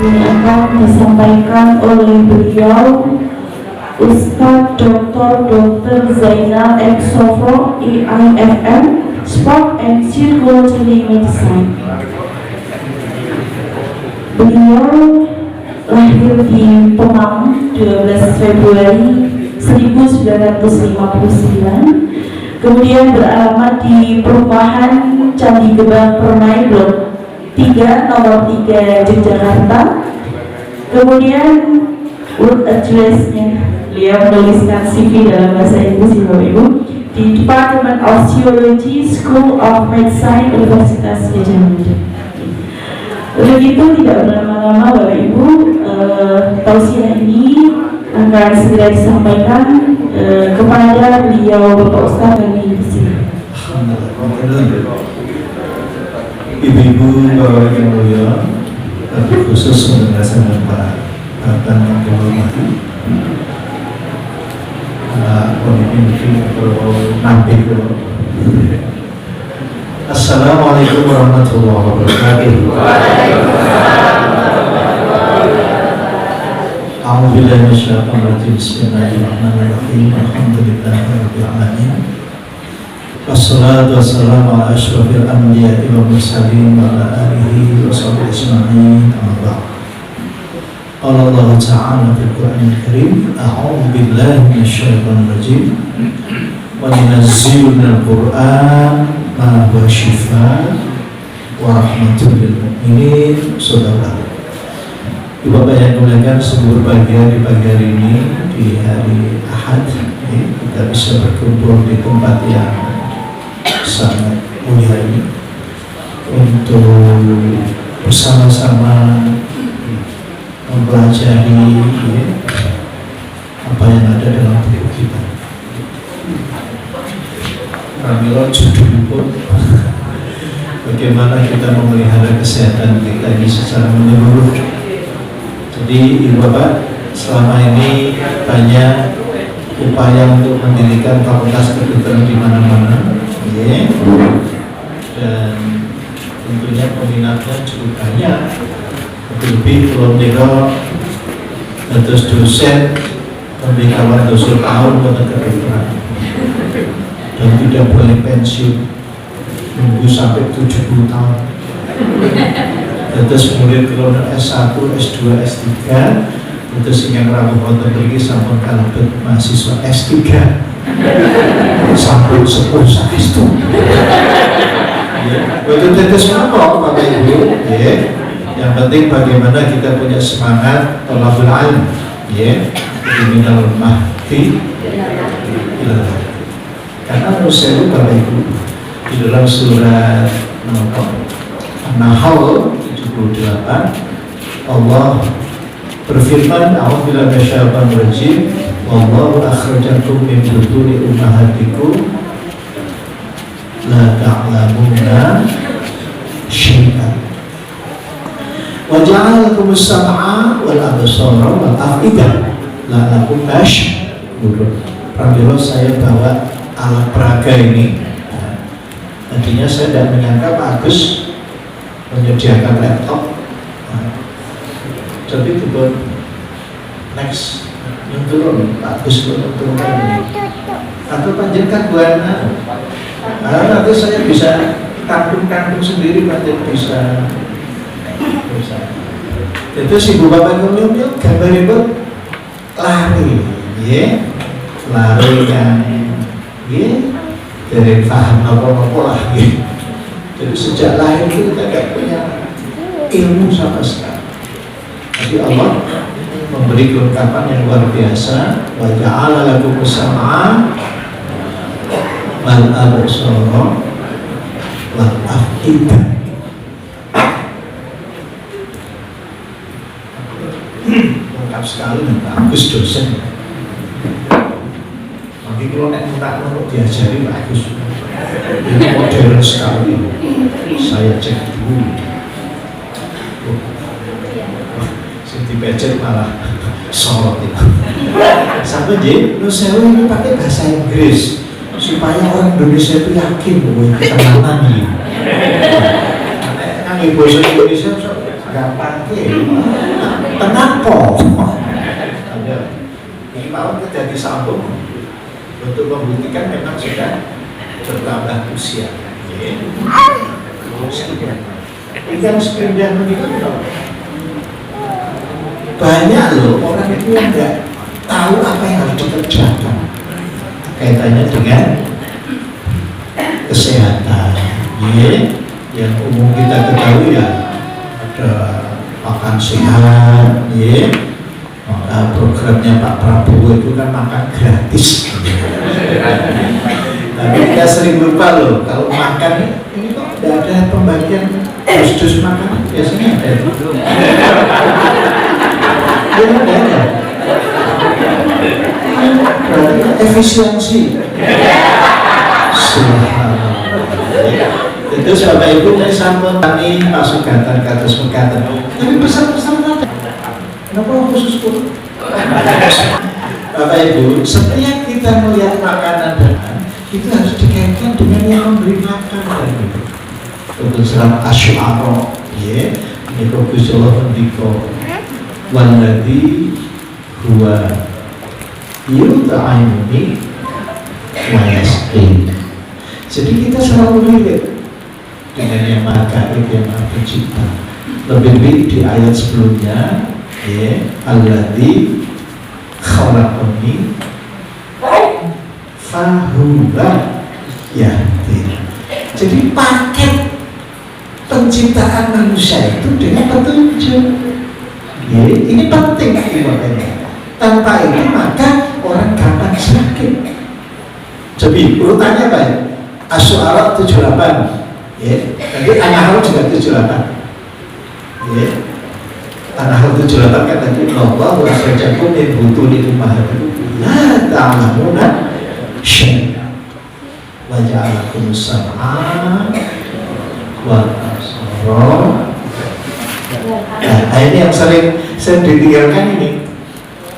Ini akan disampaikan oleh beliau Ustadz Dr. Zainal X Sofro IIFM Sport and Circulatory Medicine. Beliau lahir di Pemang 12 Februari 1959, kemudian beralamat di perumahan Candi Gebang Permai Blok 3 nomor 3 Yogyakarta. Kemudian work address-nya beliau menuliskan CV dalam bahasa Inggris, Ibu, di Department of Theology, School of Medicine, Universitas Gadjah Mada. Begitu tidak berlama-lama Bapak Ibu, tausiah ini akan segera disampaikan kepada beliau Bapak Ustaz kami di sini. Ibu-ibu, Bapak yang mulia, tapi khusus mengenai Pak yang dihormati, pemimpin nampil. Assalamualaikum warahmatullahi wabarakatuh. A'udzubillahi minasyaitonir rajim. Bismillahirrahmanirrahim. Alhamdulillahirabbil alamin. Wassalatu wassalamu ala asyrofil anbiya'i wal mursalin wa ala alihi wa sahbihi ajma'in. Amma ba'd. Qala Allah Ta'ala fil Qur'anil Karim, a'udzu billahi minasyaitonir rajim. Wa nunazzilu minal Qur'an ma huwa shifaa wa rahmatul lil mu'minin. Saudara Bapak yang dimuliakan, seluruh bagian di pagi hari ini, di hari Ahad, kita bisa berkumpul di tempat yang sangat mulia ini untuk bersama-sama mempelajari apa yang ada dalam buku kita. Pramila judul pun bagaimana kita memelihara kesehatan kita ini secara menyeluruh. Jadi Ibu Bapak, selama ini banyak upaya untuk mendirikan fakultas kedokteran di mana-mana, dan tentunya peminatnya cukup banyak. Lebih belum terus dosen pembekalan dosen tahun untuk kedokteran, dan tidak boleh pensiun, nunggu sampai 70 tahun. Terus kemudian kalau S1, S2, S3, terus yang rabu wonten mriki sampun kalebet mahasiswa S3 sampun 10 saestu. Betul tetes menapa Bapak Ibu, yang penting bagaimana kita punya semangat thalabul ilm, minal mahdi ilallah. Karena menurut saya Bapak Ibu, di dalam surat An-Nahl 78 Allah berfirman, a'udzubillahi minasyaitonir rajim, wallahu akhrajakum min butuni ummahatikum la ta'lamuna syai'an wa ja'ala lakum as-sam'a wal absara wal af'idah la'allakum tashkurun. Pramila saya bawa alat peraga ini. Tadinya saya tidak menyangka Pak Agus menyediakan laptop, tapi itu next yang turun Pak Agus turunkan ini atau panjangkan buana, nanti saya bisa kampung sendiri, panjang bisa. Itu si Ibu Bapak ngomong gambar itu lari, lari yang dari paham apa-apa lah. Jadi sejak lahir itu kita tidak punya ilmu sama sekali. Tapi Allah memberi kelengkapan yang luar biasa. Wa ja'ala lakum as-sam'a wal absara wal af'idah. Lengkap sekali, bagus dosen. Nanti kalau nek untuk diajari bagus. Ini modern sekali. Saya cek dulu. Siti becek malah sorot itu. Sampai dia, saya ini pakai bahasa Inggris supaya orang Indonesia itu yakin bahwa kita menang ini. Karena ibu bahasa Indonesia nggak pakai kenapa ini mau kita disambung untuk membuktikan memang sudah bertambah usia. Yang sepindah menikah banyak loh orang itu yang nggak tahu apa yang harus dikerjakan kaitannya dengan kesehatan. Yang umum kita ketahui ya ada makan sehat, maka programnya Pak Prabowo itu kan makan gratis. Tapi kita sering lupa loh kalau makan ini kok tidak ada pembagian dus makan, biasanya ada. Berarti efisiensi. Itu Bapak Ibu ini sampun tani pasugatan kados mekaten. Tapi pesan-pesan ada. Kenapa khusus pun? Bapak Ibu, setiap kita melihat makanan dan itu harus dikaitkan dengan yang memberi makan. Untuk selam asy'ara, ini Gusti Allah mendika walladzi huwa yut'imuni wa yasqin. Jadi kita selalu relate dengan yang Maha Gaib, yang Maha Pencipta. Lebih-lebih di ayat sebelumnya, alladzi khalaqani fahuwa yahdini. Jadi paket penciptaan manusia itu dengan petunjuk. Ini penting makanya. Tanpa itu maka orang gampang sakit. Jadi urutannya apa ya? Asy-Syu'ara 78. Nanti An-Nahl juga 78. An-Nahl 78 kan tadi Allah wa akhrajakum min butuni ummahatikum la ta'lamuna syai'an wa ja'alakum sam'a wal absara. Nah, ini yang sering ditinggalkan ini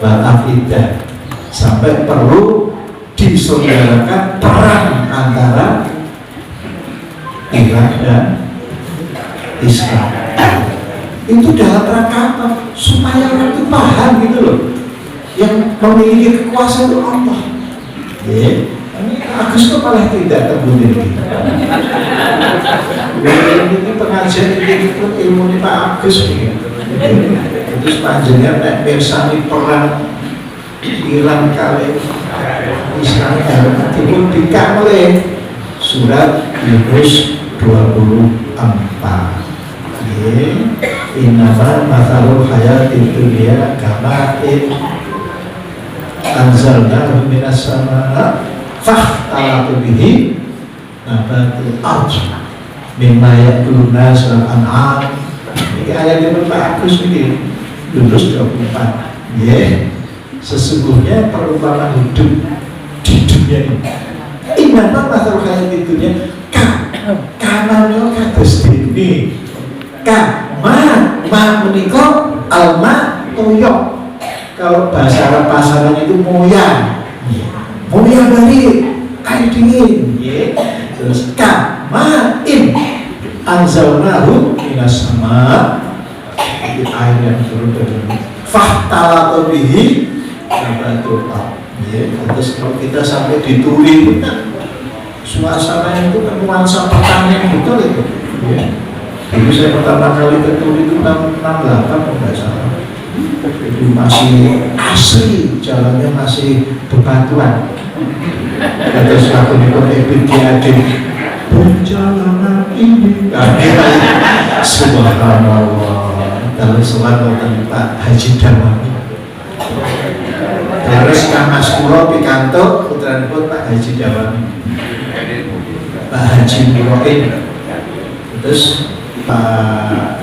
wal afidah, sampai perlu disaudarakan perang antara Irak dan Islam. Itu dalam rangka apa? Supaya orang itu paham gitu loh, yang memiliki kekuasaan itu Allah. Ini Agus kok malah tidak terbukti ini. Ini pengajian ini pun ilmu ini Pak Agus gitu. Terus panjangnya nek mirsani perang Iran kali Israel itu dikamle surat Yunus 24. Innama mathalul hayatid dunya kama'in anzalnahu minas samaa'i fahtalatu bihi nabatul ardh mimma ya'kulun nas wal an'am. Ini ayat yang bagus ini Yunus 24. Sesungguhnya perumpamaan hidup di dunia ini innama mathalul hayatid dunya kanannya kados dene ma menika alma toyok. Kalau bahasa Arab pasaran itu moya balik air dingin. Terus in anzalnahu minas sama, itu air yang turun dari fahtalatu bihi nabatul ardh. Terus kalau kita sampai di Turi suasana itu kan nuansa pertanian betul itu. Dulu saya pertama kali ke Turi itu tahun 68 kalau nggak salah. Itu masih asli, jalannya masih bebatuan. Terus aku dipakai BGAD perjalanan ini. Subhanallah. Kalau selalu Pak Haji Dawani. Terus Mas Kulo pikantuk putranipun Pak Haji Dawani. Pak Haji Muroin. Terus Pak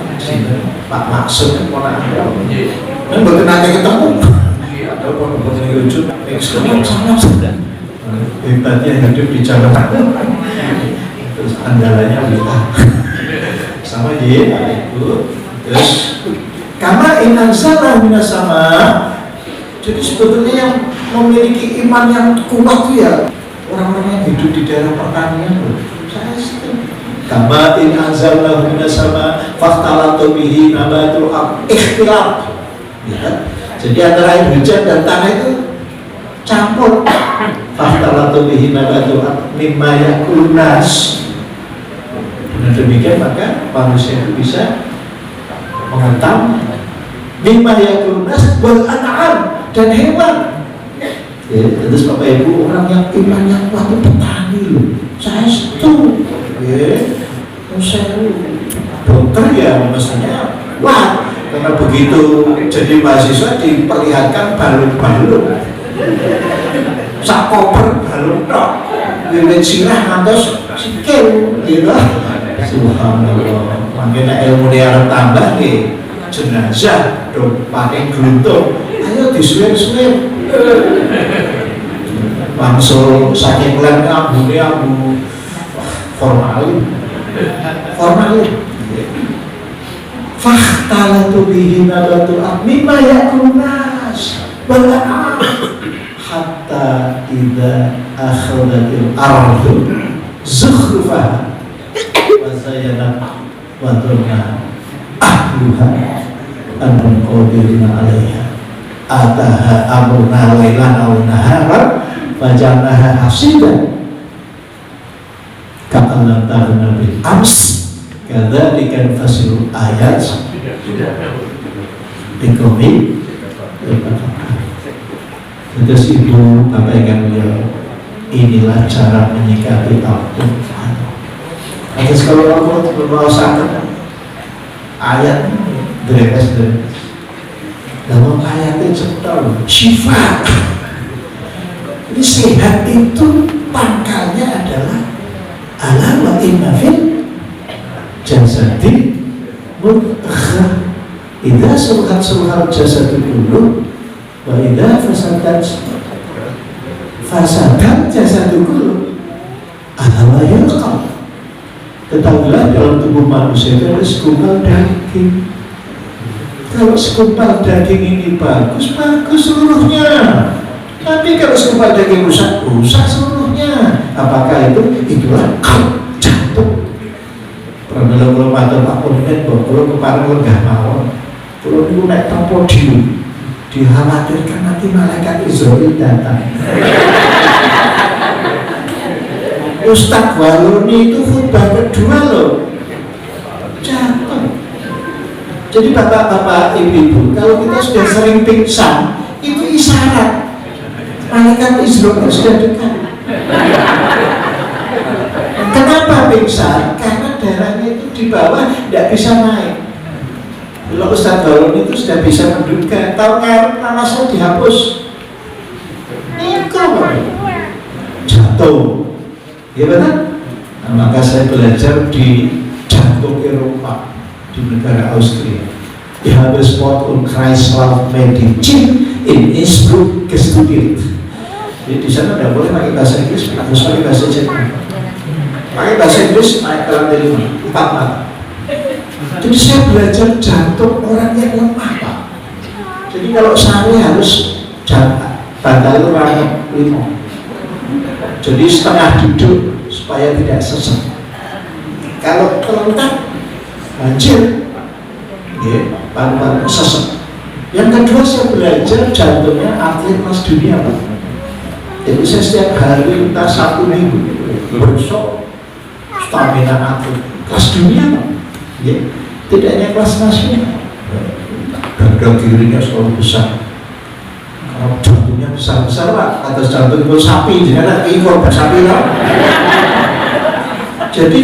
Maksud ponakan ini mboten nate ketemu. Ada pun lucu hebatnya hidup di Jawa. Terus andalanya WA sama Ibu. Terus kama inanzalna minas sama. Jadi sebetulnya yang memiliki iman yang kuat itu ya orang-orang yang hidup di daerah pertanian. Saya Kama in anzalnahu minas sama fakhtalata bihi nabatul ardh ikhtilaf. Ya. Jadi antara air hujan dan tanah itu campur. Fakhtalata bihi nabatul ardh mimma yakulun nas. Dengan demikian maka manusia itu bisa menghentam mimma yakulun nas wal an'am dan hewan. Ya, terus Bapak Ibu, orang yang imannya kuat itu petani loh. Saya setuju. Ya, saya dokter ya mestinya wah, karena begitu jadi mahasiswa diperlihatkan balon-balon, sakoper balon tok, wiwit sirah ngantos sikil, gitu. Subhanallah. Makanya ilmu dia tambah nih, jenazah dong pakai geluntung, ayo disuir-suir. Langsung saking lem abu formalin fakhtalatu bihi nabatul ardh mimma yakulun nas balaa hatta idza akhadhatil ardu zukhrufaha wa zayyanat wa dhanna ahluha annahum qadiruna 'alaiha ataha amruna lailan aw naharan faja'alnaha hasidan ka'anna taghna bil ams kadzalika nufasilu ayat liqaumin yatafakkarun. Terus Ibu Bapak yang mulia, inilah cara menyikapi Al-Quran. Terus kalau Allah membawakan ayat dreves dalam ayatnya cetar syifa. Ini sehat itu pangkalnya adalah ala wa inna fil jasadi mudghah idza sulhat jasadu kullu wa idza fasadat jasadu kullu ala wa yalqa. Ketahuilah dalam tubuh manusia itu ada segumpal daging. Kalau segumpal daging ini bagus seluruhnya. Tapi kalau segumpal daging rusak seluruhnya. Apakah itu? Itulah jantung. Kalau matur Pak Pemimpin, kalau kemarin lenggah mawon, kalau itu naik podium, dikhawatirkan nanti malaikat Israel datang. Ustadz Waluni itu khutbah kedua loh, jantung. Jadi bapak-bapak, ibu-ibu, kalau kita sudah sering pingsan, itu isyarat malaikat Israel sudah dekat. Kenapa pingsan? Karena darahnya itu di bawah tidak bisa naik. Kalau Ustadz Balon itu sudah bisa menduga, tahu ngarep nama saya dihapus, jatuh, ya betul? Nah, maka saya belajar di jantung Eropa, di negara Austria. Ich habe Sport und Kreislaufmedizin in Innsbruck gestudiert. Jadi di sana tidak boleh pakai bahasa Inggris, harus pakai bahasa Jerman. Pakai bahasa Inggris naik ke lantai 5, 4 mata. Jadi saya belajar jantung orang yang lemah, Pak. Jadi kalau saya harus bantal orang 5. Jadi setengah duduk supaya tidak sesek. Kalau terlentang banjir, ya, paru-paru sesek. Yang kedua saya belajar jantungnya atlet kelas dunia, Pak. Jadi saya setiap hari entah 1 minggu besok stamina atlet kelas dunia, Pak. Ya, tidak hanya kelas nasional. Dada kirinya selalu besar. Kalau jantungnya besar-besar, Pak, atas jantung itu sapi, jadi ada ekor sapi, Pak. Jadi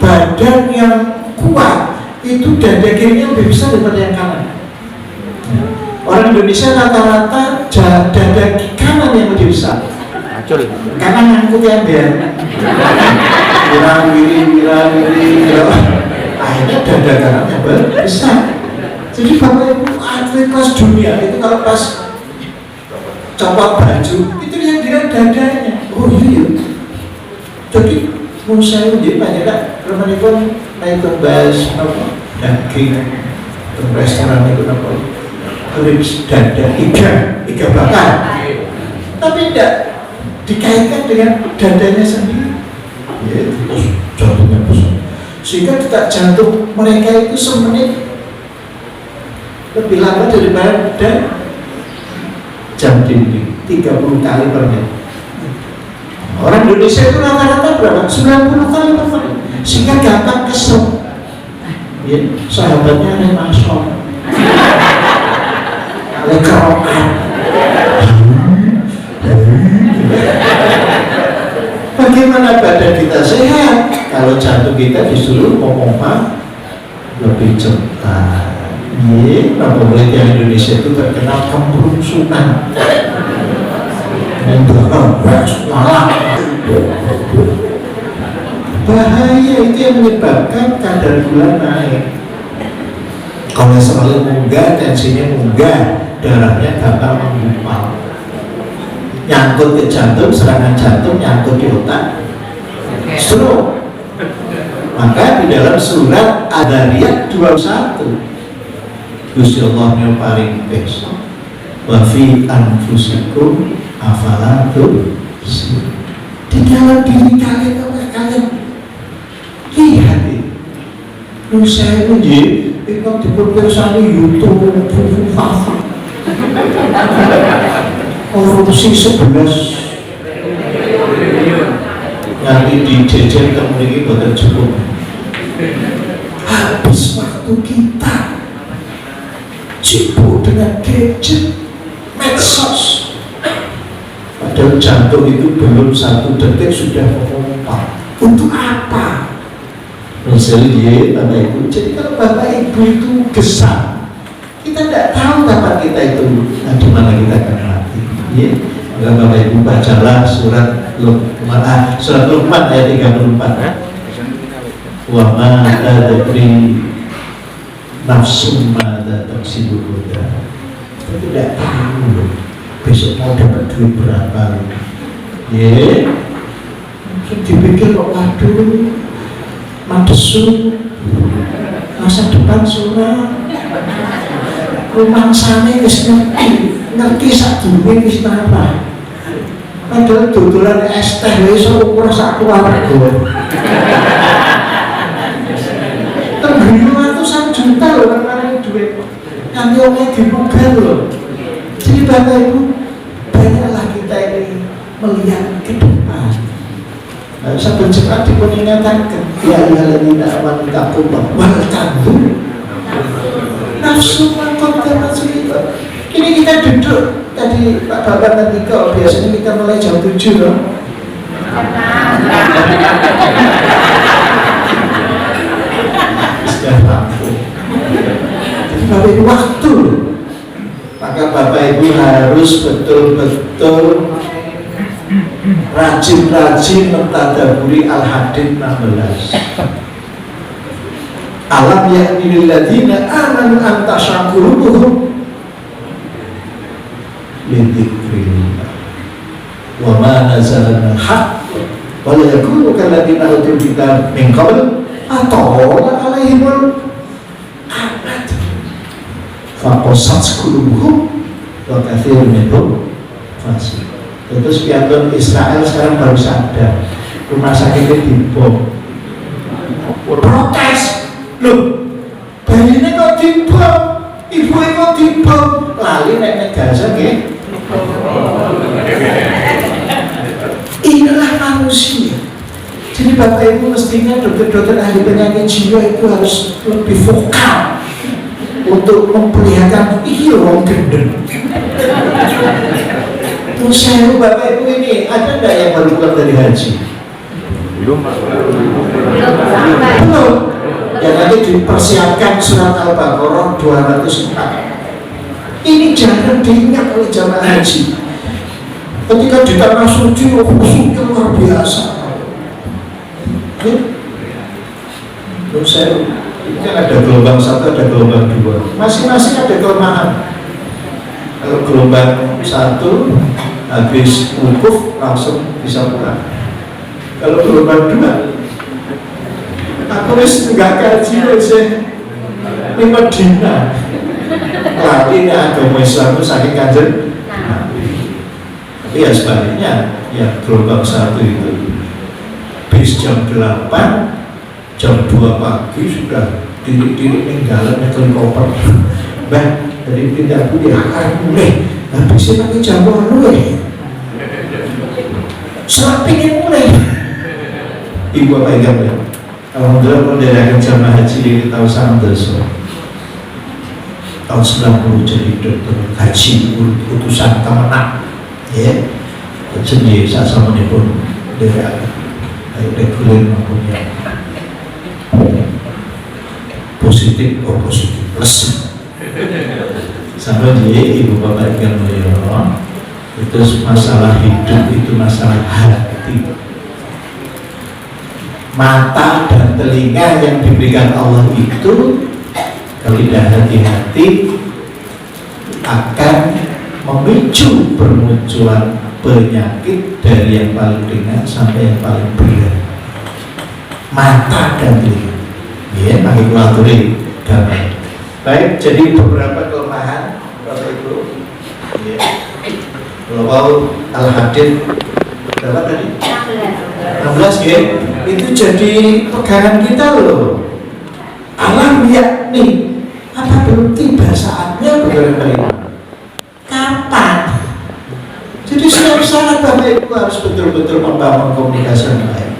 badan yang kuat itu dada kirinya lebih besar daripada yang kanan. Orang Indonesia rata-rata dada kanan yang lebih besar. Kanan ngangkut yang biar wira-wiri. Akhirnya dada kanannya besar. Jadi Bapak Ibu atlet kelas dunia itu kalau pas copot baju itu yang dilihat dadanya. Oh iya. Jadi menurut saya jadi banyak kan teman pun naik ke bus daging ke restoran itu apa lips dada iga bakar, tapi tidak dikaitkan dengan dadanya sendiri. Ya, terus jantungnya besar. sehingga detak jantung mereka itu semenit lebih lama daripada jam dinding, 30 kali per menit. Orang Indonesia itu rata-rata berapa? 90 kali per menit, sehingga gampang kesel. Ya, sahabatnya remasol, kerokan. Bagaimana badan kita sehat kalau jantung kita disuruh memompa lebih cepat? Iya, nama murid yang Indonesia itu terkenal kemerungsungan. Bahaya itu yang menyebabkan kadar gula naik. Kolesterol munggah, tensinya munggah, darahnya gampang menggumpal, nyangkut ke jantung, serangan jantung nyangkut di otak, stroke. Maka di dalam surat Ad-Dariyat 21 Gusti Allah yang paling best, wa fi anfusikum afala tubsirun. Di dalam diri kalian, kalian lihat ini. Saya ini ikut diperpirsani YouTube, korupsi 11 nanti di jajan kemudian bukan cukup, habis waktu kita sibuk dengan gadget, medsos. Padahal jantung itu belum 1 detik sudah memompa. Untuk apa? Misalnya Bapak Ibu. Jadi kalau Bapak Ibu itu gesam, kita tidak tahu kapan kita itu di mana kita akan mati. Ya, maka Bapak Ibu bacalah surat Luqman ayat 34. Wa ma tadri nafsum mada taksibu huda. Kita tidak tahu besok mau dapat duit berapa. Ya, dipikir kok waduh madesu, masa depan suram, rumah sana wis ngerti sak duwe wis napa. Padahal dodolan es teh wis ukur sak keluarga. Tenggrimu ratusan juta loh kemarin duit, nanti omnya dibuka loh. Jadi Bapak Ibu, banyaklah kita ini melihat ke depan. Sambil cepat diperingatan ya ayyuhalladzina amanu taqullaha wal tanzur nafsu ma qaddamat lighad. Ini kita duduk tadi Pak Bapak nanti kok biasanya kita mulai jam 7 loh. Sudah lampu. Jadi Bapak Ibu waktu, maka Bapak Ibu harus betul-betul rajin-rajin mentadaburi Al-Hadid 16. Alam ya'ni lil ladzina amanu an tashaqquluhum lidzikrillah wa ma nazala minal haqq wa la yakunu kal ladzina utul kitab min qabl atawala alaihimul amad faqasat qulubuhum wa katsirun minhum fasiq. Terus piantun Israel sekarang baru sadar rumah sakitnya dibom. Protes, loh, bayinya kok dibom, ibunya kok dibom, lali nek Gaza ke? Inilah manusia. Jadi Bapak Ibu mestinya dokter-dokter ahli penyakit jiwa itu harus lebih vokal untuk memperlihatkan iya wong gendeng. Saya Bapak Ibu ini ada nggak yang baru pulang dari haji? Belum. Yang nanti dipersiapkan surat Al-Baqarah 204. Ini jangan diingat oleh jamaah haji. Ketika di tanah suci, khusyuknya luar biasa. Menurut saya, ini kan ada gelombang 1, ada gelombang 2. Masing-masing ada kelemahan. Kalau gelombang 1 habis wukuf langsung bisa pulang. Kalau gelombang 2 aku wis enggak kaji wis ini Medina. Lagi ini agama Islam itu saking kanjeng. Tapi ya sebaliknya, ya gelombang 1 itu bis jam 8, jam 2 pagi sudah diri-diri ninggalan nyekel koper. Mbak, dari pindah budi akan mulai habisin lagi jam 8 serat pingin mulai. Ibu apa yang ya? Alhamdulillah kalau dari akan jamaah haji ini tahun Santoso tahun 90 jadi dokter haji utusan kemenang ya jadi saat sama ini pun dari reguler maupun yang positif plus sama dia ibu bapak ikan mulia itu masalah hidup itu masalah hati, mata dan telinga yang diberikan Allah itu kalau tidak hati-hati akan memicu bermunculan penyakit dari yang paling ringan sampai yang paling berat. Mata dan telinga ya, pakai kulaturin gambar. Baik, jadi beberapa kelemahan Bapak Ibu ya. Kalau Al-Hadid berapa tadi? 16 ya. Itu jadi pegangan kita loh. Alam yakni apa belum tiba saatnya benar-benar kapan? Jadi setiap saat Bapak Ibu harus betul-betul membangun komunikasi yang baik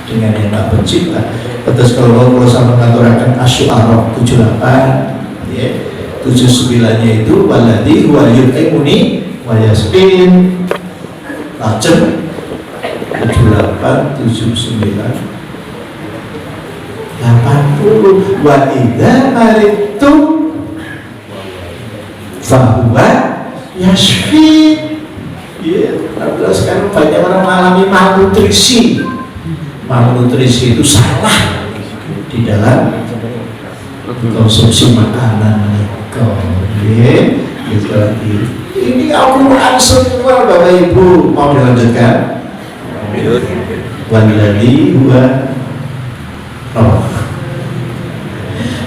dengan yang Maha Pencipta. Terus kalau sama mengatakan Asy-Syu'ara 78 ya, 79-nya itu waladhi huwa yut'imuni wa yasqin. Lajem 78, 79, 80 wa idza maridtu fahuwa yashfi. Ya, sekarang banyak orang mengalami malnutrisi. Malnutrisi itu salah di dalam konsumsi makanan mereka. Gitu lagi. Ini Al-Quran semua Bapak Ibu mau dilanjutkan. Walladhi huwa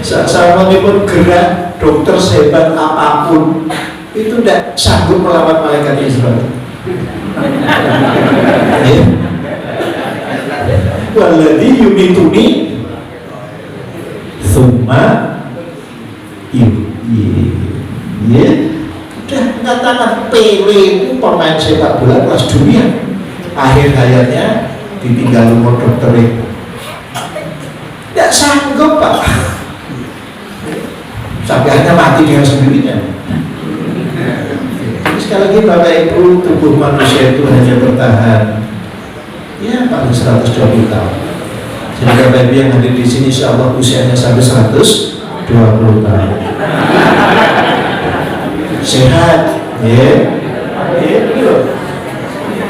sama pun gerak dokter sehebat apapun itu tidak sanggup melawan malaikat Israel. Walladhi yumituni thumma ya udah katakan Pele itu pemain sepak bola kelas dunia, akhir hayatnya ditinggal umur dokter itu tidak sanggup Pak, sampai hanya mati dengan sendirinya. Sekali lagi Bapak Ibu, tubuh manusia itu hanya bertahan ya paling 120 tahun. Jadi Bapak Ibu yang hadir di sini insya Allah usianya sampai 120 tahun. Sehat ya.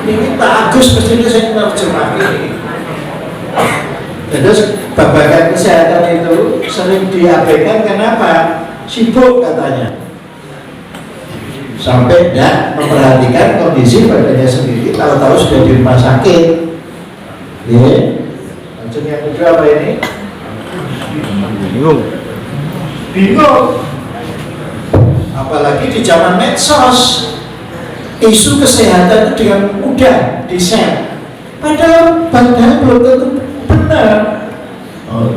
Ini Pak Agus mestinya saya menerjemahkan. Terus babakan kesehatan itu sering diabaikan, kenapa? Sibuk katanya, sampai tidak memperhatikan kondisi badannya sendiri. Tahu-tahu sudah di rumah sakit. Langsung yang kedua apa ini? Bingung. Apalagi di zaman medsos, isu kesehatan itu dengan mudah di-share. Padahal belum tentu benar.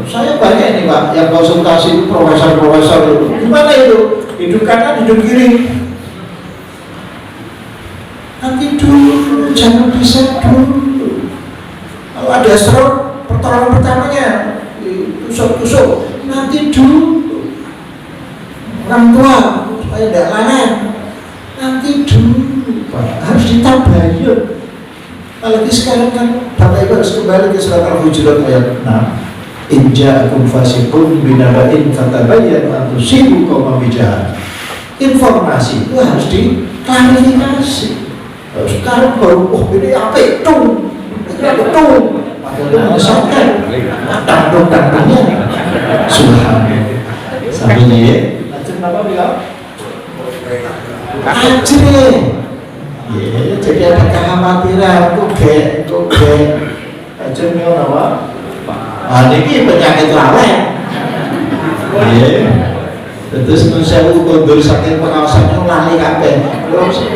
Saya banyak nih Pak yang konsultasi profesor-profesor itu. Gimana itu? Hidup kanan, hidup kiri. Nanti dulu, jangan bisa dulu. Kalau ada stroke, pertolongan pertamanya tusuk-tusuk. Nanti dulu. Orang tua supaya tidak lanan. Nanti dulu Pak, harus ditabayun. Apalagi sekarang kan Bapak Ibu harus kembali ke surat Al-Hujurat ayat 6. Inja'akum fasiqun binaba'in fatabayyanu an tusibu qauman bijahalah. Informasi itu harus diklarifikasi. Sekarang baru ini apa itu? Padahal itu menyesatkan. Tandung-tandungnya subhanallah. Sampai dia ajeng apa bilang? Ajeng. Ya, jadi ada kekhawatiran kok ajeng ngono apa? Ini penyakit lalai. Terus saya mundur saking pengawasannya lali kabeh.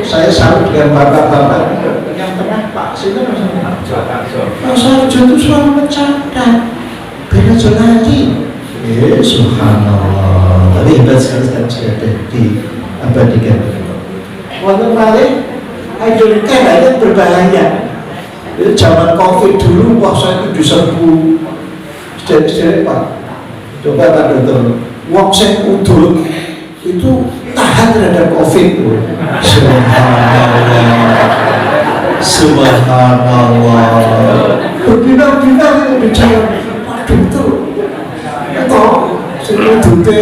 Saya salut dengan bapak-bapak yang tengah Pak sini saya itu selalu mencatat. Beda lagi. Subhanallah. Tapi hebat sekali sekarang sudah ada diabadikan. Walaupun paling idol kan ada berbahaya. Zaman COVID dulu, wah saya itu diserbu sedikit Pak. Coba Pak Dokter, wong saya udul itu tahan terhadap COVID. Subhanallah. Berbinar-binar itu bicara, Pak Dokter, itu sebetulnya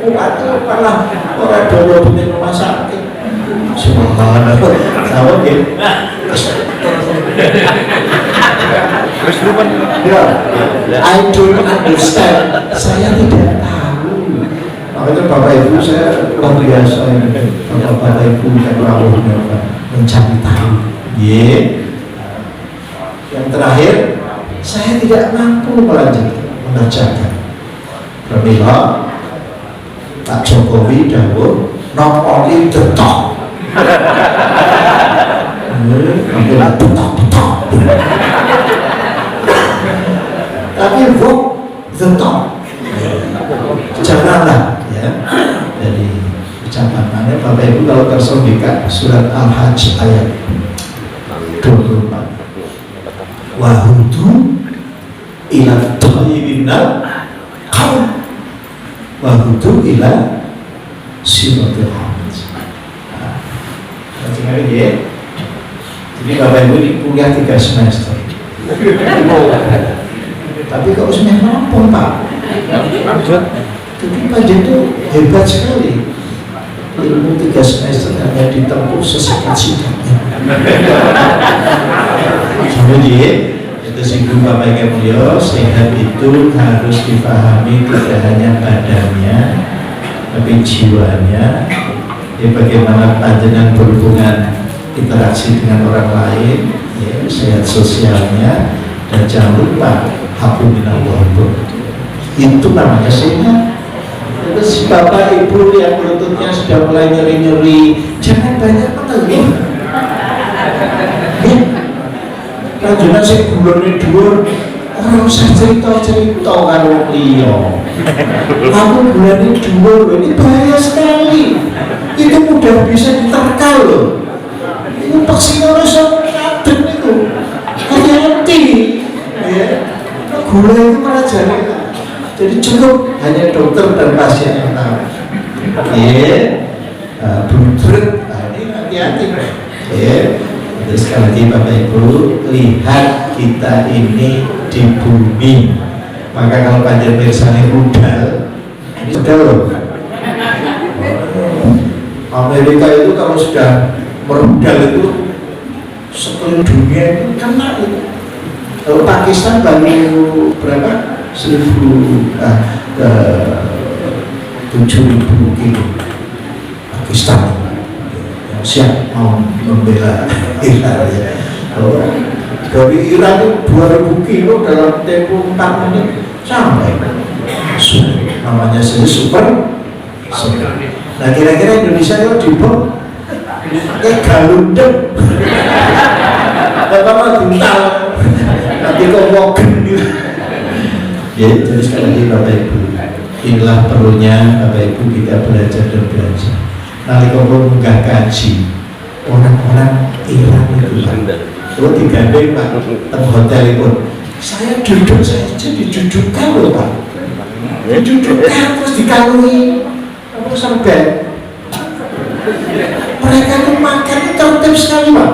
umat itu malah orang bawa punya rumah sakit. Subhanallah. Sama gitu. Ya, I don't understand. Saya tidak tahu. Makanya Bapak Ibu saya luar biasa ini. Bapak Ibu yang rawuhnya mencari tahu. Yang terakhir, saya tidak mampu melanjutkan mengerjakan. Pramila Pak Jokowi dahulu not only the top. Tapi walk the talk. Janganlah ya. Jadi ucapannya Bapak Ibu kalau tersobikan surat Al-Hajj ayat 24. Wahudu ila thayyibinal qaum. Wahudu ila siratil hamid. Nah, ya. Jadi Bapak Ibu ini kuliah 3 semester. Tapi kok usahanya mampu Pak. Tapi Pak itu hebat sekali. Ilmu 3 semester hanya ditempuh sesikat-sikatnya. Kemudian itu singgung Bapak yang mulia, sehat itu harus dipahami tidak hanya badannya, tapi jiwanya. Ya, bagaimana panjenengan berhubungan interaksi dengan orang lain, ya, sehat sosialnya, dan jangan lupa haqqun minallah, itu namanya sehat. Terus Bapak Ibu yang lututnya sudah mulai nyeri-nyeri, jangan banyak mengeluh. Ya, kanjeng sing gulone dhuwur ora usah cerita-cerita karo liya. Aku gulane dhuwur, ini bahaya sekali. Itu mudah bisa diterkal loh. Itu vaksinnya harus adem itu. Hati-hati. Ya, gula itu merajalela. Jadi cukup hanya dokter dan pasien yang tahu. Ya, bludruk. Ini hati-hati. Ya, terus sekali lagi Bapak Ibu, lihat kita ini di bumi. Maka kalau panjang misalnya rudal, ini sudah loh. Amerika itu kalau sudah merudal itu sekeliling dunia itu kena itu. Kalau Pakistan baru berapa? 7.000 kilo. Pakistan yang siap mau membela Iran ya. Dari Iran itu 2.000 kilo dalam tempo 4 menit sampai. Namanya super. Nah kira-kira Indonesia itu dibom kayak galundem apa buntal nanti kok wogen gitu ya. Jadi sekali lagi Bapak Ibu, inilah perlunya Bapak Ibu kita belajar dan belajar. Nanti kalau munggah kaji orang-orang Iran itu kalau digandeng Pak teng hotel itu saya duduk saja didudukkan loh Pak, didudukkan terus dikalui apa sampai mereka itu makan itu tertib sekali Pak.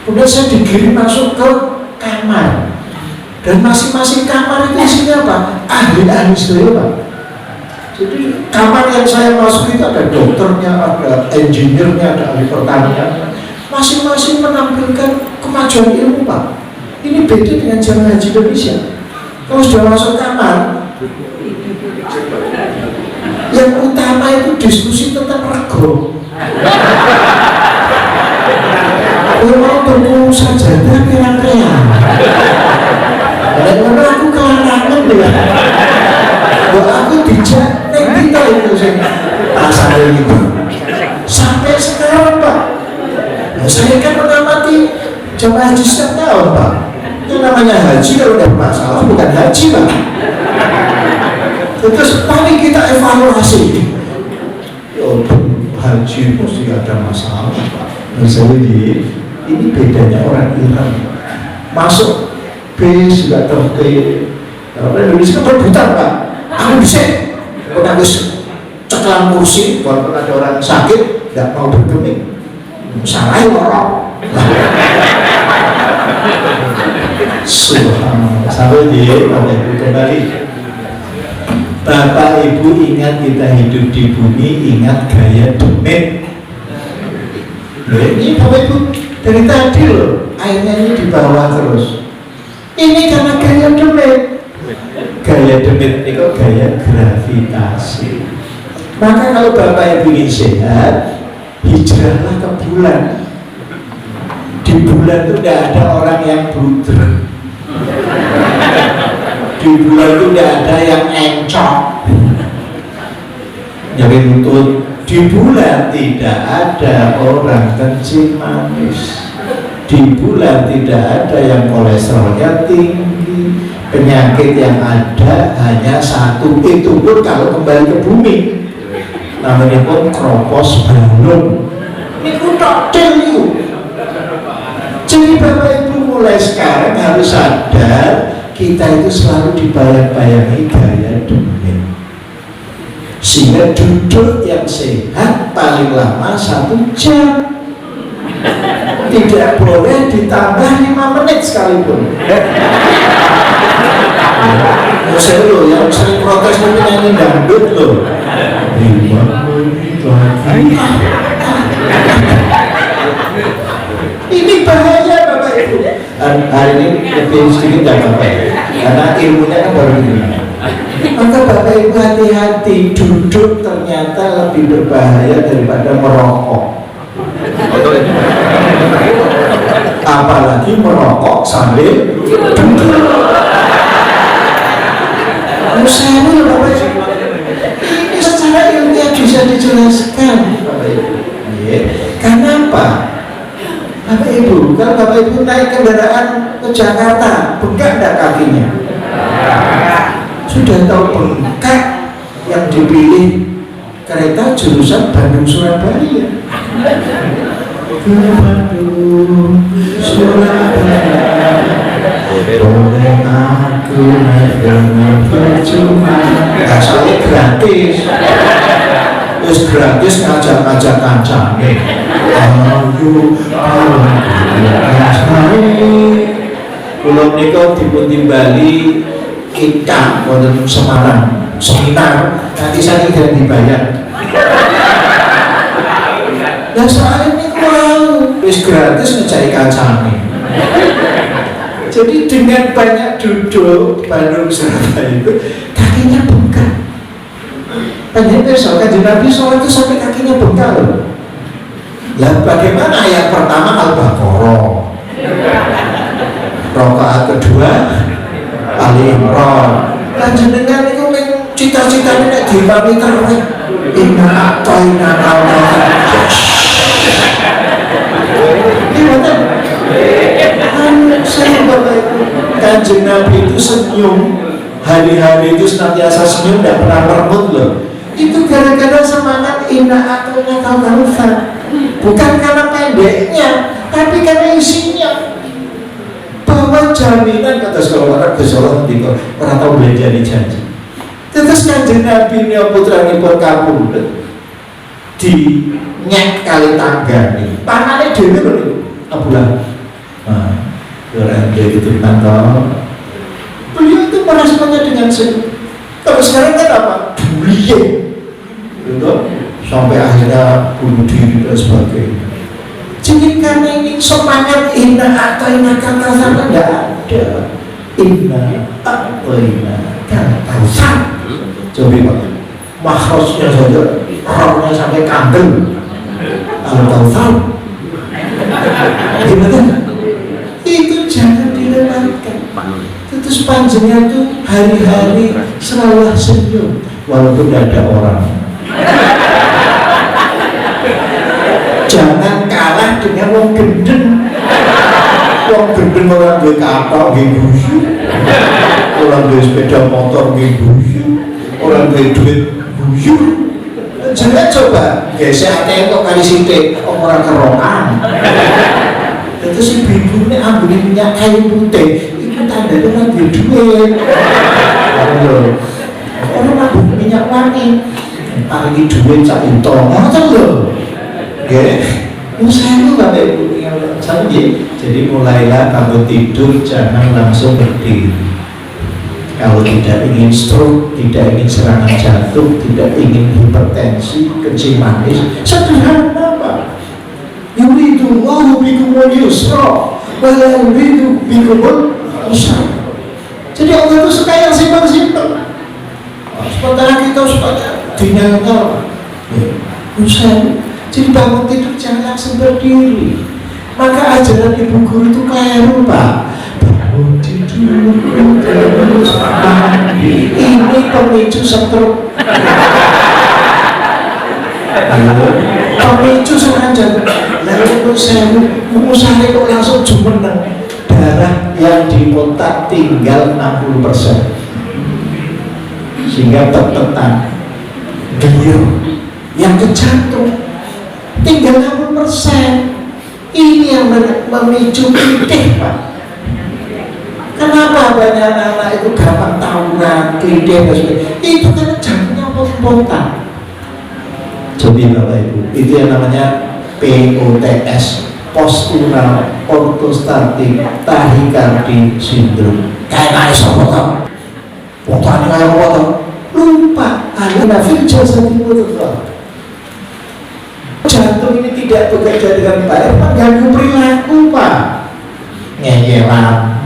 Kemudian saya digiring masuk ke kamar dan masing-masing kamar itu isinya apa? Ahli-ahli sekali Pak. Jadi kamar yang saya masuk itu ada dokternya, ada engineer-nya, ada ahli pertanian. Masing-masing menampilkan kemajuan ilmu Pak. Ini beda dengan jamaah haji Indonesia. Kalau sudah masuk kamar, yang utama itu diskusi tentang rego. Kalau mau berkumpul sajadah kira-kira. Karena aku kelarangan ya. Bahwa aku dijak neng kita itu pasal itu. Sampai sekarang Pak. Nah, saya kan mengamati jamaah haji setiap tahun Pak. Itu namanya haji kalau ada masalah bukan haji Pak. Terus mari kita evaluasi. Oh, haji mesti ada masalah. Misalnya ini bedanya orang Iran. Masuk bis nggak terke. Orang Indonesia berputar Pak. Aku bisa. Kalau habis ceklang kursi, kalau ada orang sakit nggak mau bergeming. Salah orang. Subhanallah. Sampai kembali. Bapak Ibu ingat kita hidup di bumi, ingat gaya demit. Ini Bapak Ibu dari tadi loh, airnya ini di bawah terus. Ini karena gaya demit. Gaya demit itu gaya gravitasi. Maka kalau Bapak Ibu ingin sehat, hijrahlah ke bulan. Di bulan itu tidak ada orang yang blunder. Di bulan itu tidak ada yang encok, jadi lutut. Di bulan tidak ada orang kencing manis. Di bulan tidak ada yang kolesterolnya tinggi. Penyakit yang ada hanya satu, itu pun kalau kembali ke bumi, namanya pun kropos balung. Ini kutok delu. Jadi Bapak Ibu mulai sekarang harus sadar, kita itu selalu dibayang-bayangi gaya demit. Sehingga duduk yang sehat paling lama 1 jam. Tidak boleh ditambah 5 menit sekalipun. Saya loh, yang sering protes itu nyanyi dangdut loh. 5 menit lagi. Ini bahaya Bapak Ibu. Hari ini lebih sedikit tidak apa-apa ya, karena ilmunya kan baru ini. Maka Bapak Ibu hati-hati, duduk ternyata lebih berbahaya daripada merokok. Apalagi merokok sambil duduk. Saya ini Bapak Ibu, ini secara ilmiah bisa dijelaskan Bapak Ibu. Kenapa? Bapak Ibu, kalau Bapak Ibu naik kendaraan ke Jakarta, bengkak enggak kakinya? Sudah tahu bengkak, yang dipilih kereta jurusan Bandung Surabaya. Bandung Surabaya, boleh aku naik dengan percuma. Nah, soalnya gratis. Terus gratis ngajak-ngajak kancane. Ayo, Pulau Niko dipun timbali kita wonten Semarang seminar, nanti saya tidak dibayar. Nah soalnya ini mau wis gratis ngecari kancane. Jadi dengan banyak duduk Bandung Surabaya itu kakinya bengkak. Banyak besok Kanjeng Nabi sholat itu sampai kakinya bengkak loh. Lah bagaimana ayat pertama Al-Baqarah, rakaat kedua Ali Imran. Panjenengan itu cita-citanya nek diimami terus inna a'tayna Allah. Gimana? Saya Bapak Ibu, Kanjeng Nabi itu senyum, hari-hari itu senantiasa senyum, tidak pernah merebut loh. Itu gara-gara semangat inna a'tayna Allah. Bukan karena pendeknya, tapi karena isinya. Bahwa jaminan kata sekolah orang kesolah nanti kok orang tahu belajar janji. Terus Kanjeng Nabi ini putra ini pun kabur di nyek kali tangga nih. Tangannya dewi loh, abulah. Nah, orang dia itu kantor. Beliau itu merasakannya dengan senyum. Tapi sekarang kan apa? Buliye, gitu. Sampai akhirnya bunuh diri dan sebagainya. Jadi karena ini semangat inna a'tayna kal-kautsar tidak ada. Inna a'tayna kal-kautsar. Coba Pak, makhrajnya saja rohnya sampai kandel. Al-kautsar. Gimana? Itu jangan dilewatkan. Terus panjangnya itu hari-hari selalu senyum walaupun tidak ada orang. Jangan kalah dengan wong gendeng. Wong gendeng orang duwe kapal nggih guyu. orang duwe sepeda motor guyu, orang duwe duit guyu. Jangan coba gesek ATM kok kali sithik ora kerokan. Terus si ibu ini ambil minyak kayu putih, itu tandanya orang duwe duit. Orang ambil minyak wangi, paling duit sak juta, ngoten lho. Nggih. Saya itu Bapak Ibu jadi mulailah kamu tidur jangan langsung berdiri. Kalau tidak ingin stroke, tidak ingin serangan jantung, tidak ingin hipertensi, kencing manis, sederhana Pak. Yuridu Allahu bikumul yusra wa la yuridu bikumul usra. Jadi Allah itu suka yang simpel-simpel. Sementara kita supaya dinyanyikan. Usai. Jadi bangun tidur jangan langsung berdiri. Maka ajaran ibu guru itu keliru Pak. Bangun tidur terus mandi. Ini pemicu stroke. Pemicu serangan jantung. Lalu saya usaha kok langsung jumeneng. Darah yang di otak tinggal 60%. Sehingga tertekan. Dia yang ke jantung tinggal 60%. Ini yang memicu klitih Pak. Kenapa banyak anak-anak itu gampang tawuran, klitih dan sebagainya? Itu karena jantungnya otot-ototan. Jadi Bapak Ibu, itu yang namanya POTS, postural ortostatik tachycardia syndrome. Kayak naik sopo toh? Potanya kayak apa toh? Lupa. Ada fil jasadi mudghah. Jantung ini tidak bekerja dengan baik, mengganggu perilaku Pak. Ngeyelan,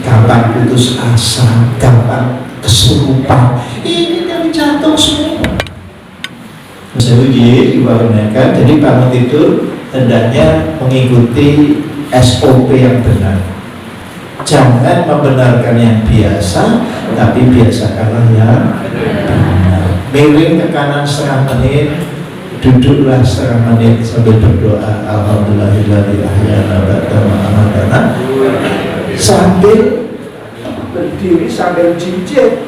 gampang putus asa, gampang kesurupan. Ini dari jantung semua. Saya uji dibangunkan, jadi bangun tidur hendaknya mengikuti SOP yang benar. Jangan membenarkan yang biasa, tapi biasakanlah yang benar. Miring ke kanan setengah menit, duduklah setengah menit sambil berdoa Alhamdulillahilladzi ahyana ba'da ma amatana, sambil berdiri sambil jinjit.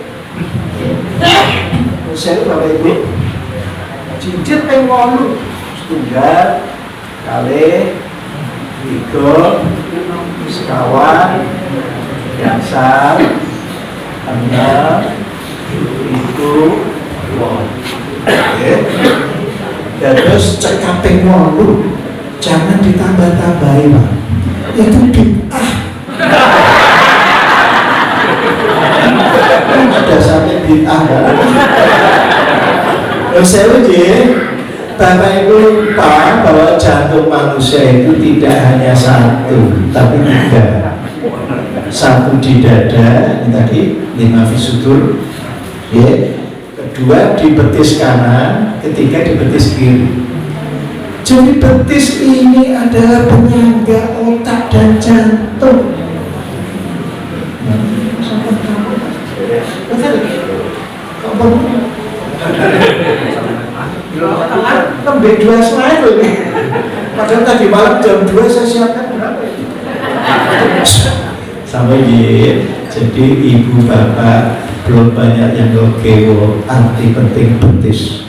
Saya Bapak Ibu jinjit ping 8 setunggal kali 3 sekawan biasa 6 itu dan terus cek kaping 8 jangan ditambah-tambahi Pak, itu bid'ah. Ada sampai bid'ah kan? Saya uji Bapak Ibu lupa bahwa jantung manusia itu tidak hanya satu, tapi 3. Satu di dada, ini tadi 5 fisudur, ya. Kedua di betis kanan, ketiga di betis kiri. Jadi betis ini adalah penyangga otak dan jantung. Tembik 2 slide loh ini. Padahal tadi malam jam 2 saya siapkan berapa ini? Sampai jadi ibu bapak belum banyak yang ngekewo arti penting betis.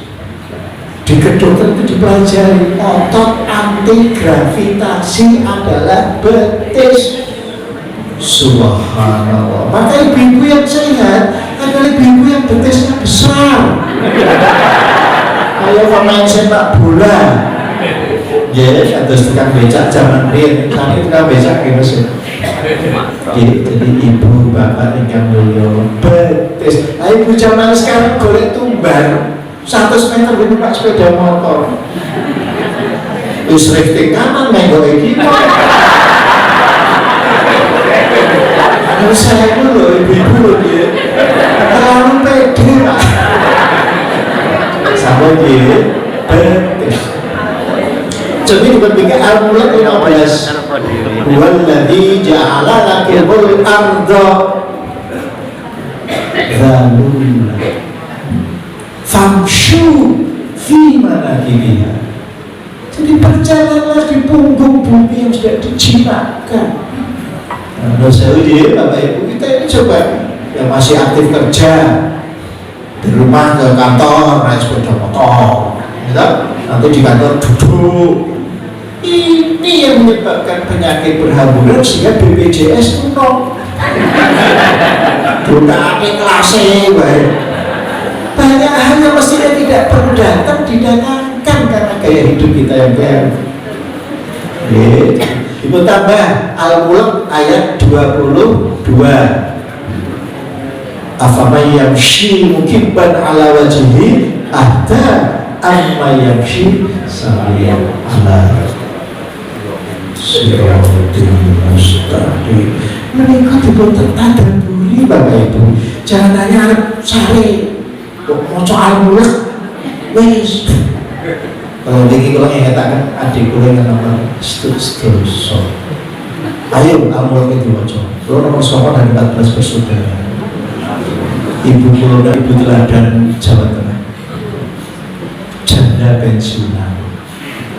Di kedokteran itu dipelajari otot anti gravitasi adalah betis. Subhanallah. Maka ibu-ibu yang sehat adalah ibu-ibu yang betisnya besar. Kayak pemain sepak bola. Ya, ada tukang becak zaman riyen, kan tukang becak gitu sih. Jadi ibu bapak ingkang mulya betis. Ibu zaman sekarang golek tumbar 100 meter di numpak sepeda motor. Wis rifting kanan menggo iki. Saya dulu, ibu-ibu loh dia terlalu pede Pak. Sama dia betis. Jadi berpikir Al-Mulk 15 Huwallazi ja'ala lakumul arda dzalula famshu fi manakibiha. Jadi berjalanlah di punggung bumi yang sudah dijinakkan. Nah, saya uji Bapak Ibu kita ini coba yang masih aktif kerja di rumah ke kantor naik sepeda motor, gitu. Nanti di kantor duduk. Ini yang menyebabkan penyakit berhamburan sehingga BPJS itu nol. Bukan kelasnya, baik. Banyak hal yang mestinya tidak perlu datang didatangkan karena gaya hidup kita yang baru. Ibu tambah Al-Mulk ayat 22. Afaman yamshi mukibban ala wajhihi ahda amma yamshi sawiyan ala siratil mustaqim. Mereka dibuat tadaburi Bapak Ibu. Jangan hanya cari mau Al-Mulk wis. Kalau lagi kalau ngatakan adik gue yang nama Stuso. Ayo Al-Mulk itu wajah. Kalau nomor 9 dan 14 bersaudara. Ibu Pulau dan Ibu Teladan Jawa Tengah. Janda pensiunan.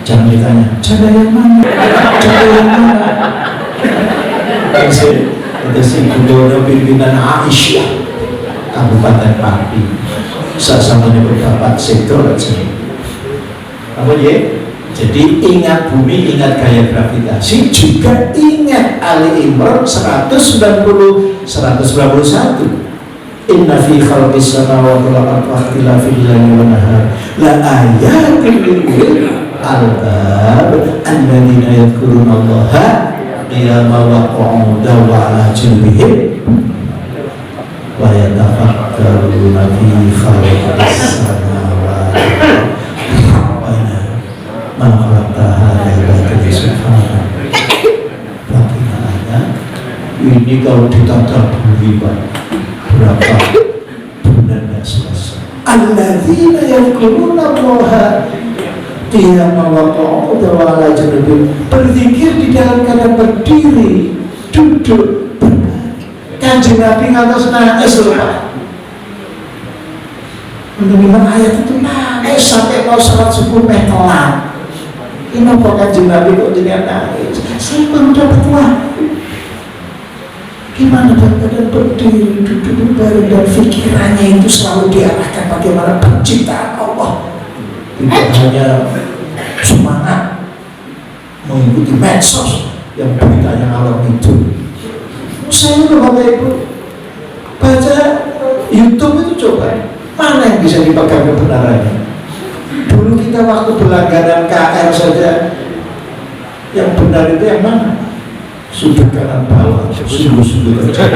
Jangan ditanya, janda yang mana? Janda yang mana? Terus Ibu Pulau pimpinan Aisyah Kabupaten Pati. Sasamanya berbapak sektor aja. Apa dia? Jadi ingat bumi, ingat gaya gravitasi, juga ingat Ali Imran 191. Inna fi khalqis samawati wal ardi wa ikhtilafil laili wan nahar la ayatin lil albab alladziina yadhkuruna Allaha qiyaman wa qu'udan wa 'ala junubihim wa yatafakkaruna fi khalqis samawati rabbana ma khalaqta hadza illa subhanaka ini kalau ditadaburi Pak, berapa bulan tidak selesai. Alladzina yadhkuruna Allaha qiyaman wa qu'udan wa 'ala junubihim, berzikir di dalam keadaan berdiri, duduk, Kanjeng Nabi ngatos nangis loh Pak. Mendengar ayat itu nangis sampai mau sholat subuh telat. Ini apa Kanjeng Nabi kok jadi nangis? Saya baru dapat wahyu. Gimana badan berdiri, duduk bareng dan pikirannya itu selalu diarahkan bagaimana penciptaan Allah. Tidak hanya semangat mengikuti medsos yang beritanya alam itu. Saya loh Bapak Ibu baca YouTube itu coba mana yang bisa dipegang kebenarannya. Dulu kita waktu berlangganan KR saja yang benar itu yang mana? Sudut kanan bawah, sungguh-sungguh terjadi.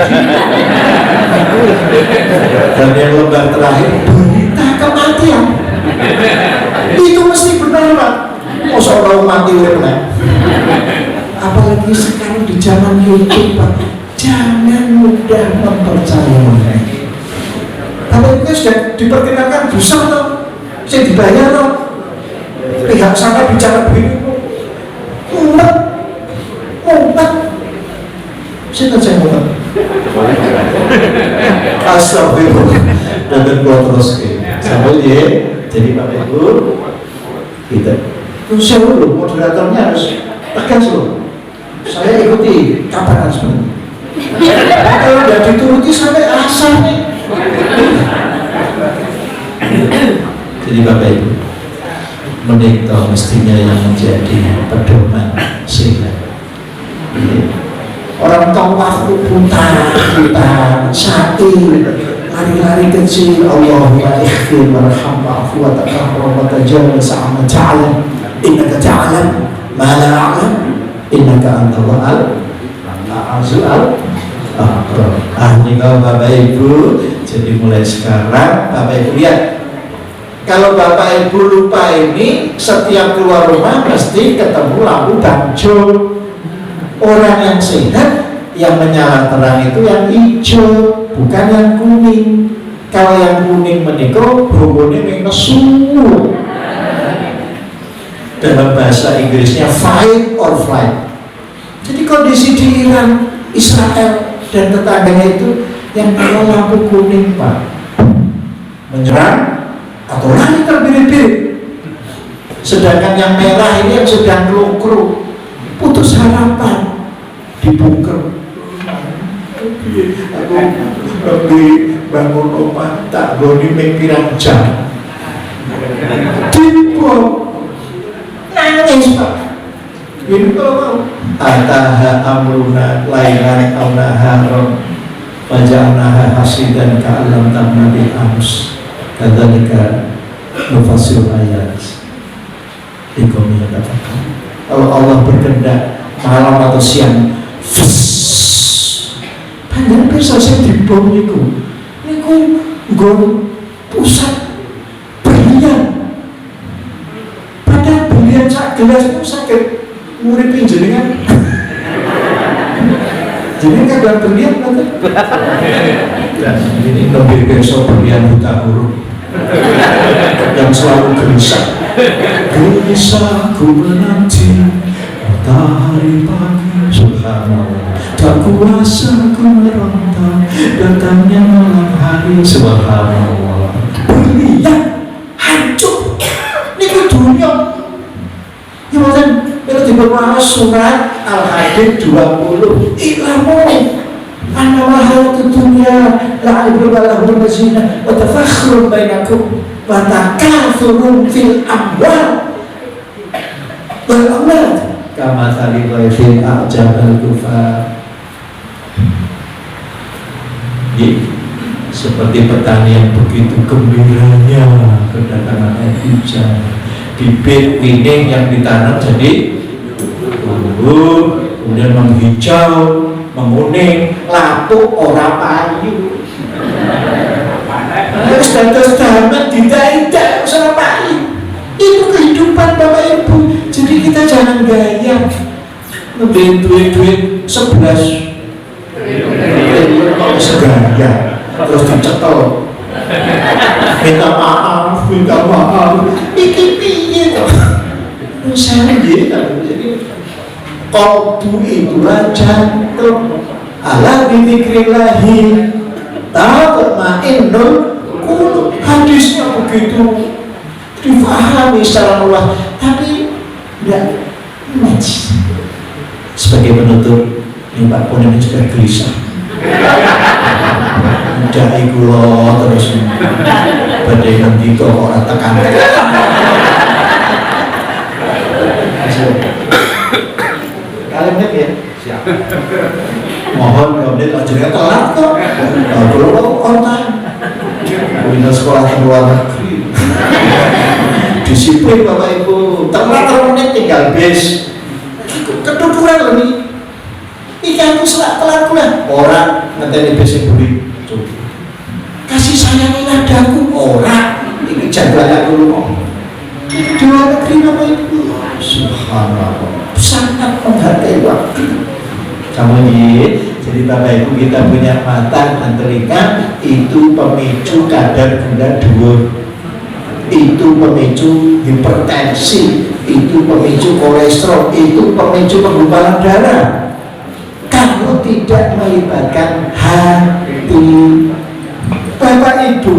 Dan yang lembar terakhir berita kematian. Itu mesti benar Pak. Masa orang mati benar. Apalagi sekarang di zaman YouTube Pak, jangan mudah mempercayai. Kalau itu sudah diperkenalkan bisa atau saya dibayar atau pihak sana bicara begini, umat saya mau astagfirullah dan gua terus sampai dia jadi Bapak Ibu kita saya dulu moderatornya harus tegas loh, saya ikuti kapan sebenarnya kalau udah dituruti sampai asal nih. Jadi Bapak Ibu menikah mestinya yang menjadi pedoman sehingga orang tawaf putar syair lari-lari kecil Allahumma ighfir warham wa'fu wa takahram wa tajawaz amma ta'lam innaka ta'lam ma la a'lam innaka antal azul ini kalau Bapak Ibu jadi mulai sekarang Bapak Ibu lihat kalau Bapak Ibu lupa ini setiap keluar rumah mesti ketemu lampu hijau. Orang yang sehat yang menyala terang itu yang hijau, bukan yang kuning. Kalau yang kuning menikah, berhubungnya menesu. Dalam bahasa Inggrisnya fight or flight. Jadi kondisi di Iran, Israel dan tetangganya itu yang kalau lampu kuning Pak, menyerang atau lari terbirit-birit. Sedangkan yang merah ini yang sedang keruh-keruh, putus harapan, dibungker Aku lebih bangun omah tak goni mikiran jam. Dibom nangis Pak. Ini kalau mau ataha amruna lailan aw naharon waja'naha hasidan ka'alam tamnabi ams kadzalika nufasil ayat dikomi katakan. Kalau Allah berkehendak malam atau siang, panjang bisa saya dibom niku pusat berlian. Padahal berlian sak gelas itu sakit nguripin jenengan. Jenengan kadang berlian nanti. Dan ini lebih besok berlian buta huruf yang selalu gelisah. Gelisah ku menanti matahari pagi, subhanallah. Tak kuasa ku meronta datangnya malam hari, subhanallah. Berlian hancur niku dunia. Ya maksudnya itu dibawa surat Al-Hadid 20 ilamu annamal hayatud dunya la'ibun wa lahun wa zinah wa tafakhrun bainakum wa takathurun fil amwal wal aulad kama tali ghaifin a'jabal kufar. Seperti petani yang begitu gembiranya kedatangan air hujan, bibit pining yang ditanam jadi tumbuh, kemudian menghijau, menguning, lapuk, ora payu. Terus dados-dados tidak ora payu. Itu kehidupan Bapak Ibu. Jadi kita jangan gaya ngebeli duit 11 segaya terus dicekel minta maaf iki piye to saya gitu. Jadi qalbu itu jantung ala dzikrillahi tatma'innul qulub. Hadisnya begitu difahami secara luas tapi tidak match. Sebagai penutup ini Pak Pon ini juga gelisah. Dai kula terus badhe ngendika kok ora tekan. Kalian ya? Siap. Mohon kemudian ajarnya telat kok. Kalau on time. Bina sekolah luar negeri. Disiplin Bapak Ibu. Telat menit tinggal bis. Ketuturan loh nih. Iki aku selak telat lah. Orang ngenteni bis buri. Kasih sayang nadaku orang. Ini jadwalnya dulu. Di luar negeri Bapak Ibu. Subhanallah. Sangat menghargai waktu. Kamu ini, jadi Bapak Ibu kita punya mata dan telinga itu pemicu kadar gula dhuwur, itu pemicu hipertensi, itu pemicu kolesterol, itu pemicu penggumpalan darah. Kalau tidak melibatkan hati, Bapak Ibu,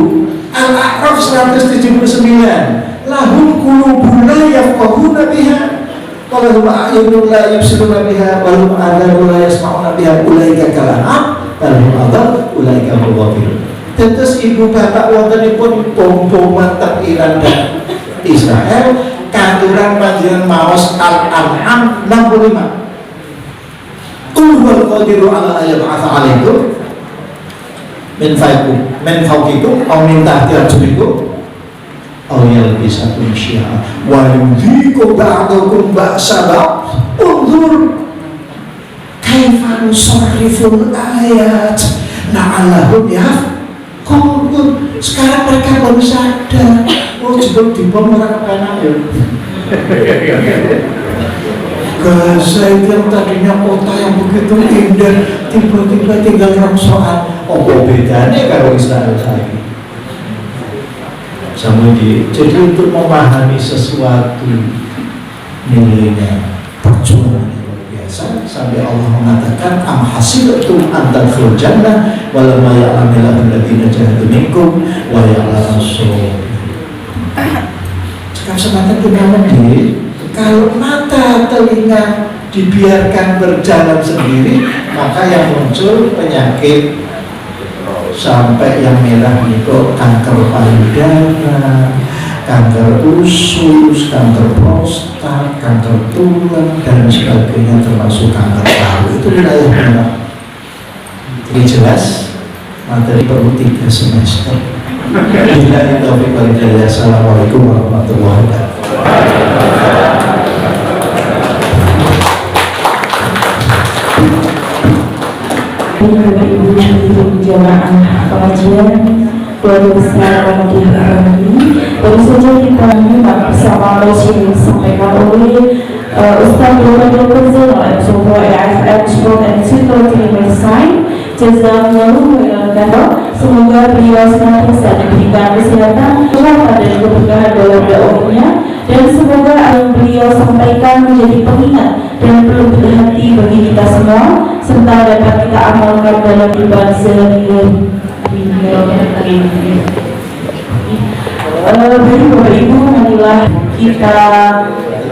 Al-A'raf 179, lahum qulubun la yafqahuna biha walahum a'yunun la yubsiruna biha walahum adhanun la yasma'una biha ulaika kal'an'am walahum adhan ulaika hum ghafilun. Terus ibu bapak wontenipun bom mantep Iran dan Israel katuran panjenengan maos Al-An'am 65. Huwal qadiru ala ayyab'atsa 'alaikum min fawqikum aw min tahti arjulikum awal bisa syiah wa yudhiku ba'dakum ba'sa ba'd unzur kaifa nusarriful ayat la'allahum yafqahun. Sekarang mereka baru sadar juga dibom orang kepenak ya. Gaza itu yang tadinya kota yang begitu indah tiba-tiba tinggal rongsokan. Apa bedanya kalau Israel lagi? Jadi untuk memahami sesuatu nilainya perjuangan yang luar biasa sampai Allah mengatakan am hasibtum an tadkhulul jannah walamma ya'lamul ladzina jahadu minkum wa ya'lamus sabirin. Sekarang semata kita mendidik kalau mata, telinga, dibiarkan berjalan sendiri, maka yang muncul penyakit sampai yang merah itu kanker payudara, kanker usus, kanker prostat, kanker tulang dan sebagainya, termasuk kanker paru. Itu wilayah merah. Ini jelas materi perlu 3 semester. Billahi taufiq wal hidayah. Assalamualaikum warahmatullahi wabarakatuh. Ibu jamaah pengajian keluarga besar Muhammadiyah ini, baru saja kita menyimak bersama Rosyid yang disampaikan oleh Ustaz Dr. Zainal Sopo AFM Sport and Physiotherapy Medicine. Jazakallahu khairan. Semoga beliau senantiasa diberikan kesehatan, kekuatan dan keberkahan dalam dakwahnya, dan semoga yang beliau sampaikan menjadi pengingat dan perlu berhati bagi kita semua, serta dapat kita amalkan dalam ibadah sehari-hari. Baik Bapak Ibu, marilah kita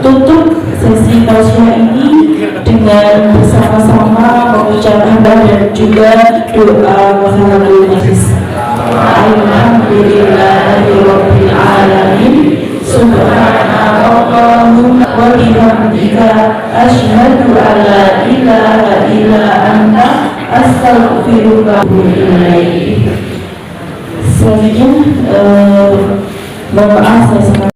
tutup sesi tausiah ini dengan bersama-sama mengucap hamdah dan juga doa kafaratul majlis. Alhamdulillahirabbil alamin. Subhanallahumma wa bihamdika asyhadu an la ilaha illa anta astaghfiruka wa atubu ilaik. Selanjutnya mohon maaf saya sampaikan.